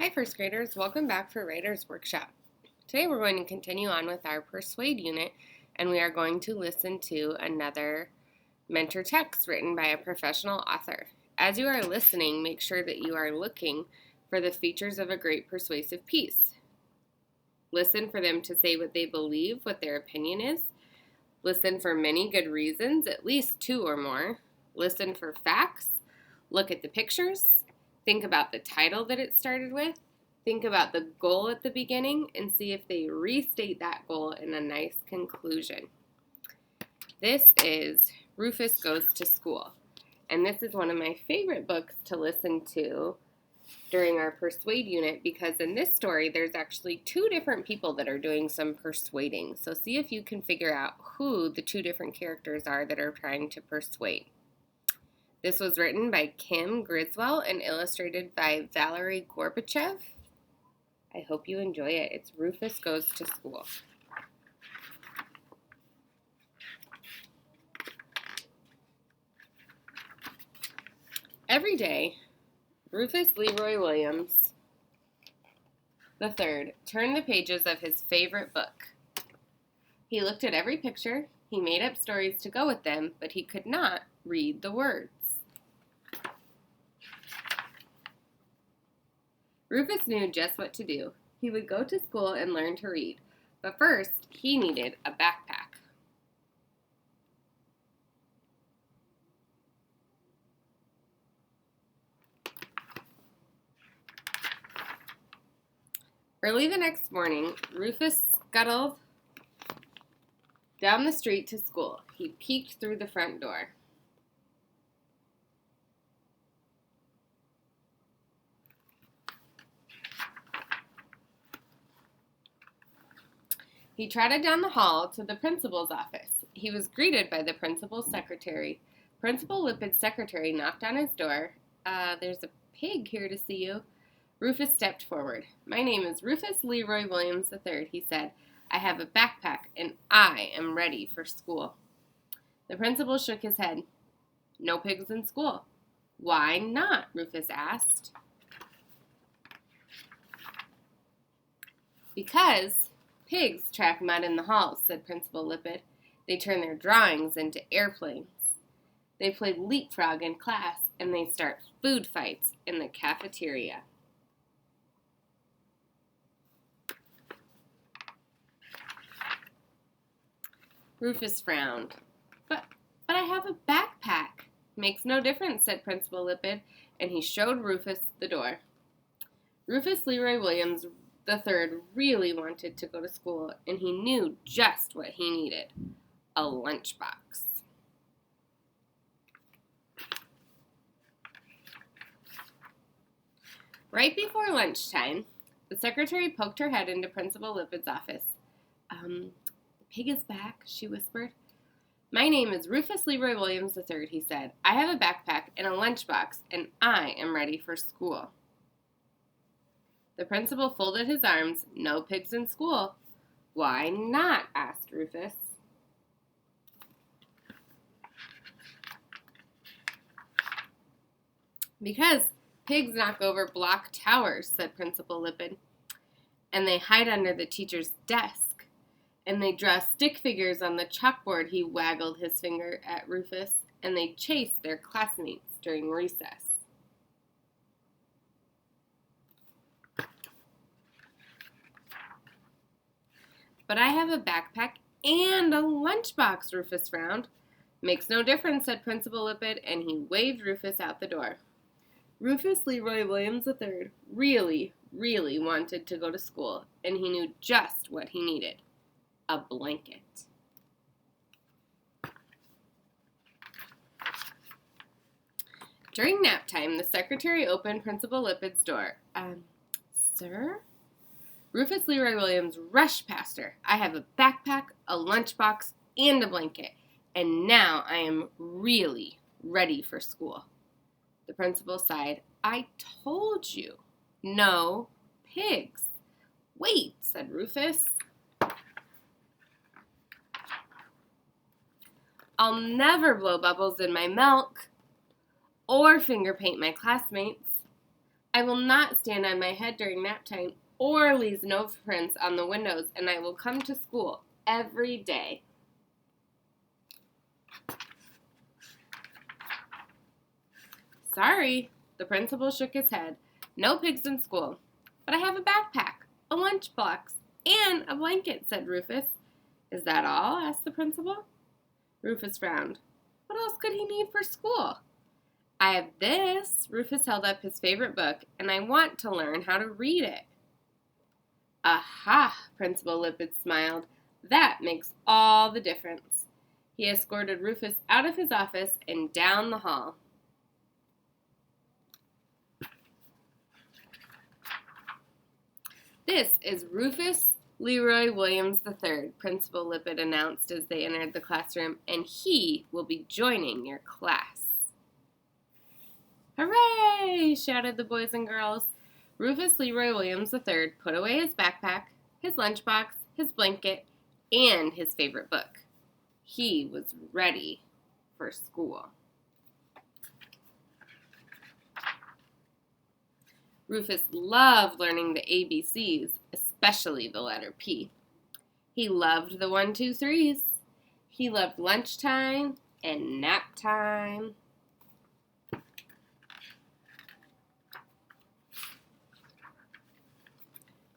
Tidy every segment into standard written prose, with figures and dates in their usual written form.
Hi first graders, welcome back for Writer's Workshop. Today we're going to continue on with our Persuade unit and we are going to listen to another mentor text written by a professional author. As you are listening, make sure that you are looking for the features of a great persuasive piece. Listen for them to say what they believe, what their opinion is. Listen for many good reasons, at least 2 or more. Listen for facts. Look at the pictures. Think about the title that it started with. Think about the goal at the beginning and see if they restate that goal in a nice conclusion. This is Rufus Goes to School. And this is one of my favorite books to listen to during our Persuade unit because in this story there's actually 2 different people that are doing some persuading. So see if you can figure out who the 2 different characters are that are trying to persuade. This was written by Kim Griswold and illustrated by Valerie Gorbachev. I hope you enjoy it. It's Rufus Goes to School. Every day, Rufus Leroy Williams III turned the pages of his favorite book. He looked at every picture, he made up stories to go with them, but he could not read the words. Rufus knew just what to do. He would go to school and learn to read, but first he needed a backpack. Early the next morning, Rufus scuttled down the street to school. He peeked through the front door. He trotted down the hall to the principal's office. He was greeted by the principal's secretary. Principal Lipid's secretary knocked on his door. There's a pig here to see you. Rufus stepped forward. My name is Rufus Leroy Williams III, he said. I have a backpack, and I am ready for school. The principal shook his head. No pigs in school. Why not? Rufus asked. Because pigs track mud in the halls, said Principal Lipid. They turn their drawings into airplanes. They play leapfrog in class, and they start food fights in the cafeteria. Rufus frowned. But I have a backpack. Makes no difference, said Principal Lipid, and he showed Rufus the door. Rufus Leroy Williams III really wanted to go to school, and he knew just what he needed, a lunchbox. Right before lunchtime, the secretary poked her head into Principal Lipid's office. The pig is back, she whispered. My name is Rufus Leroy Williams III, he said. I have a backpack and a lunchbox, and I am ready for school. The principal folded his arms. No pigs in school. Why not? Asked Rufus. Because pigs knock over block towers, said Principal Lipid. And they hide under the teacher's desk. And they draw stick figures on the chalkboard, he waggled his finger at Rufus. And they chase their classmates during recess. But I have a backpack and a lunchbox, Rufus frowned. Makes no difference, said Principal Lipid, and he waved Rufus out the door. Rufus Leroy Williams III really wanted to go to school, and he knew just what he needed, a blanket. During nap time, the secretary opened Principal Lipid's door. Sir? Rufus Leroy Williams rushed past her. I have a backpack, a lunchbox, and a blanket, and now I am really ready for school. The principal sighed. I told you. No pigs. Wait, said Rufus. I'll never blow bubbles in my milk or finger paint my classmates. I will not stand on my head during nap time or leave nose prints on the windows, and I will come to school every day. Sorry, the principal shook his head. No pigs in school. But I have a backpack, a lunchbox, and a blanket, said Rufus. Is that all? Asked the principal. Rufus frowned. What else could he need for school? I have this. Rufus held up his favorite book, and I want to learn how to read it. Aha, Principal Lippett smiled. That makes all the difference. He escorted Rufus out of his office and down the hall. This is Rufus Leroy Williams III, Principal Lippett announced as they entered the classroom, and he will be joining your class. Hooray! Shouted the boys and girls. Rufus Leroy Williams III put away his backpack, his lunchbox, his blanket, and his favorite book. He was ready for school. Rufus loved learning the ABCs, especially the letter P. He loved the 1, 2, 3s. He loved lunchtime and nap time.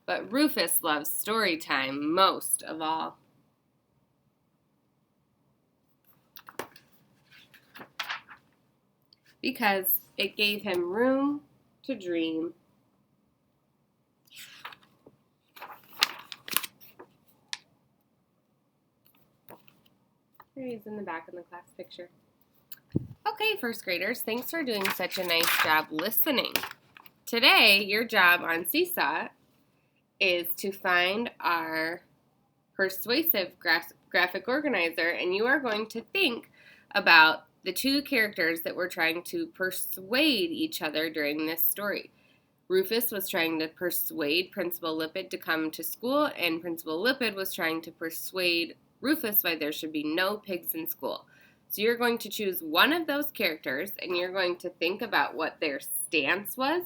But Rufus loved story time most of all. Because it gave him room to dream. Here he is in the back in the class picture. Okay, first graders, thanks for doing such a nice job listening. Today, your job on Seesaw is to find our persuasive graphic organizer, and you are going to think about the two characters that were trying to persuade each other during this story. Rufus was trying to persuade Principal Lippett to come to school, and Principal Lippett was trying to persuade Rufus why there should be no pigs in school. So you're going to choose one of those characters, and you're going to think about what their stance was.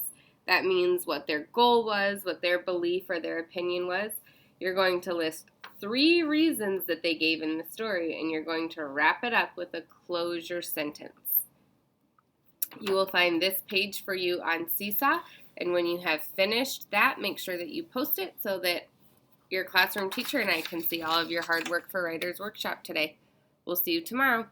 That means what their goal was, what their belief or their opinion was. You're going to list 3 reasons that they gave in the story, and you're going to wrap it up with a closure sentence. You will find this page for you on Seesaw, and when you have finished that, make sure that you post it so that your classroom teacher and I can see all of your hard work for Writer's Workshop today. We'll see you tomorrow.